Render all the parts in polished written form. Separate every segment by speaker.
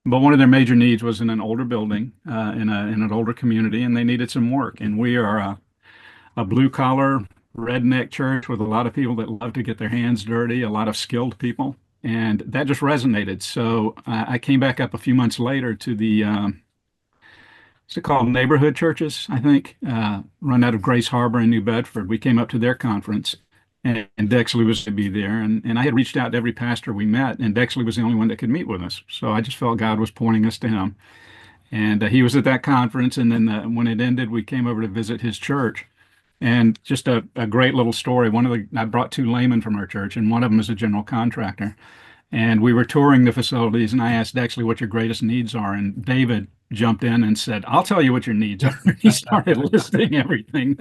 Speaker 1: But one of their major needs was in an older building, in an older community, and they needed some work. And we are a blue collar redneck church with a lot of people that love to get their hands dirty, a lot of skilled people, and that just resonated. So I came back up a few months later to the what's it called, neighborhood churches, I think, run out of Grace Harbor in New Bedford. We came up to their conference, and Dexley was to be there. And I had reached out to every pastor we met, and Dexley was the only one that could meet with us. So I just felt God was pointing us to him. And he was at that conference. And then when it ended, we came over to visit his church. And just a great little story. I brought two laymen from our church, and one of them is a general contractor. And we were touring the facilities, and I asked Dexley what your greatest needs are. And David jumped in and said, I'll tell you what your needs are. He started listing everything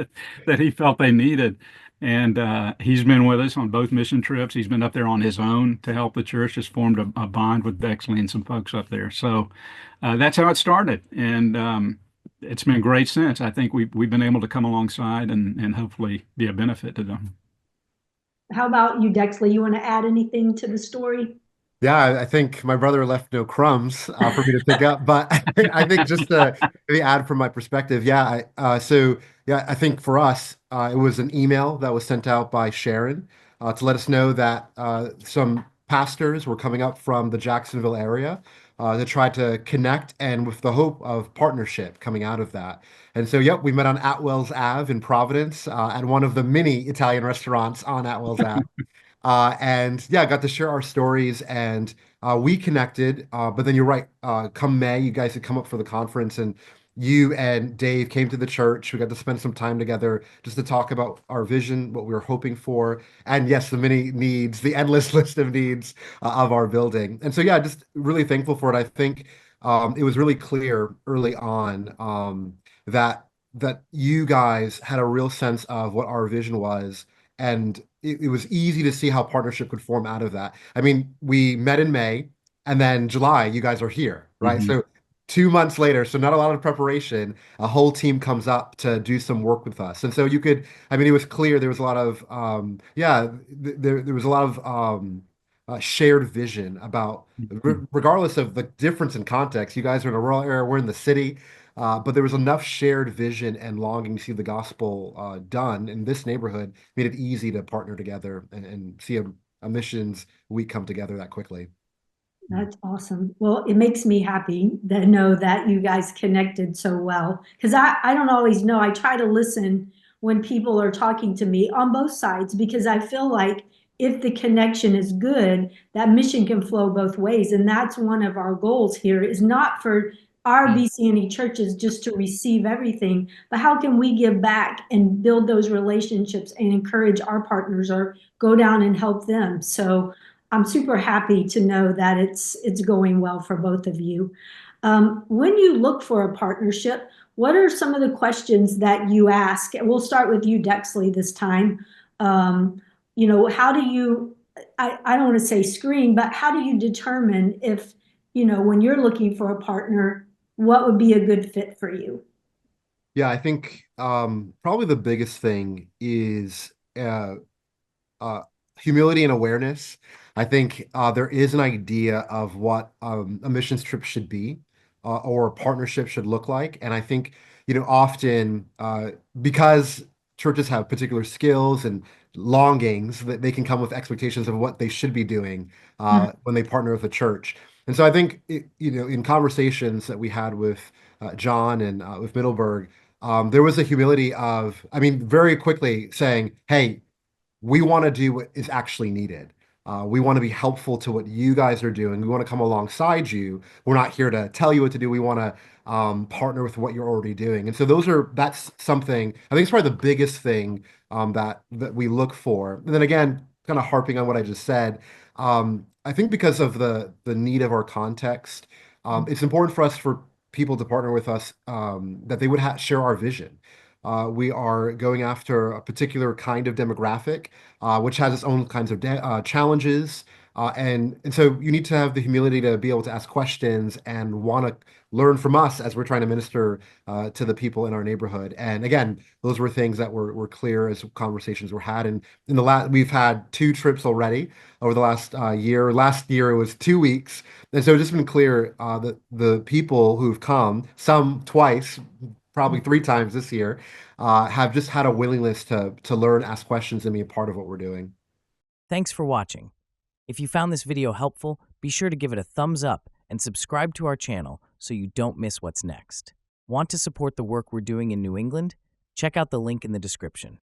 Speaker 1: that he felt they needed. And he's been with us on both mission trips. He's been up there on his own to help the church, just formed a bond with Dexley and some folks up there. So that's how it started. And it's been great since. I think we've been able to come alongside and hopefully be a benefit to them.
Speaker 2: How about you, Dexley? You want to add anything to the story?
Speaker 3: Yeah, I think my brother left no crumbs for me to pick up, but I think just to maybe add from my perspective, yeah, I think for us, it was an email that was sent out by Sharon to let us know that some pastors were coming up from the Jacksonville area to try to connect and with the hope of partnership coming out of that. And so, yep, we met on Atwell's Ave in Providence at one of the many Italian restaurants on Atwell's Ave. And yeah, got to share our stories and we connected. But then you're right. Come May, you guys had come up for the conference and you and Dave came to the church. We got to spend some time together just to talk about our vision, what we were hoping for, and yes, the many needs, the endless list of needs of our building. And so, yeah, just really thankful for it. I think it was really clear early on that you guys had a real sense of what our vision was and it was easy to see how partnership could form out of that. I mean, we met in May, and then July, you guys are here, right?
Speaker 1: Mhm.
Speaker 3: So 2 months later, so not a lot of preparation, a whole team comes up to do some work with us. And so you could, I mean, it was clear there was a lot of, there was a lot of shared vision about, regardless of the difference in context, you guys are in a rural area, we're in the city. But there was enough shared vision and longing to see the gospel done in this neighborhood, made it easy to partner together and see a missions week come together that quickly.
Speaker 2: That's awesome. Well, it makes me happy to know that you guys connected so well. Because I don't always know. I try to listen when people are talking to me on both sides because I feel like if the connection is good, that mission can flow both ways. And that's one of our goals here is not for our BCNE churches just to receive everything, but how can we give back and build those relationships and encourage our partners or go down and help them? So I'm super happy to know that it's going well for both of you. When you look for a partnership, what are some of the questions that you ask? We'll start with you, Dexley, this time. How do you, I don't want to say screen, but how do you determine if, when you're looking for a partner, what would be a good fit for you?
Speaker 3: Yeah, I think probably the biggest thing is uh, humility and awareness. I think there is an idea of what a missions trip should be or a partnership should look like. And I think, often because churches have particular skills and longings that they can come with expectations of what they should be doing when they partner with a church. And so I think, in conversations that we had with John and with Middleburg, there was a humility of, I mean, very quickly saying, hey, we want to do what is actually needed. We want to be helpful to what you guys are doing. We want to come alongside you. We're not here to tell you what to do. We want to partner with what you're already doing. And so that's something, I think it's probably the biggest thing that we look for. And then again, kind of harping on what I just said, I think because of the need of our context, it's important for us for people to partner with us that they would share our vision. We are going after a particular kind of demographic, which has its own kinds of challenges. And so you need to have the humility to be able to ask questions and want to learn from us as we're trying to minister to the people in our neighborhood. And again, those were things that were clear as conversations were had. And in the last, we've had 2 trips already over the last year. Last year it was 2 weeks, and so it's just been clear that the people who've come, some twice, probably 3 times this year, have just had a willingness to learn, ask questions, and be a part of what we're doing.
Speaker 4: Thanks for watching. If you found this video helpful, be sure to give it a thumbs up and subscribe to our channel so you don't miss what's next. Want to support the work we're doing in New England? Check out the link in the description.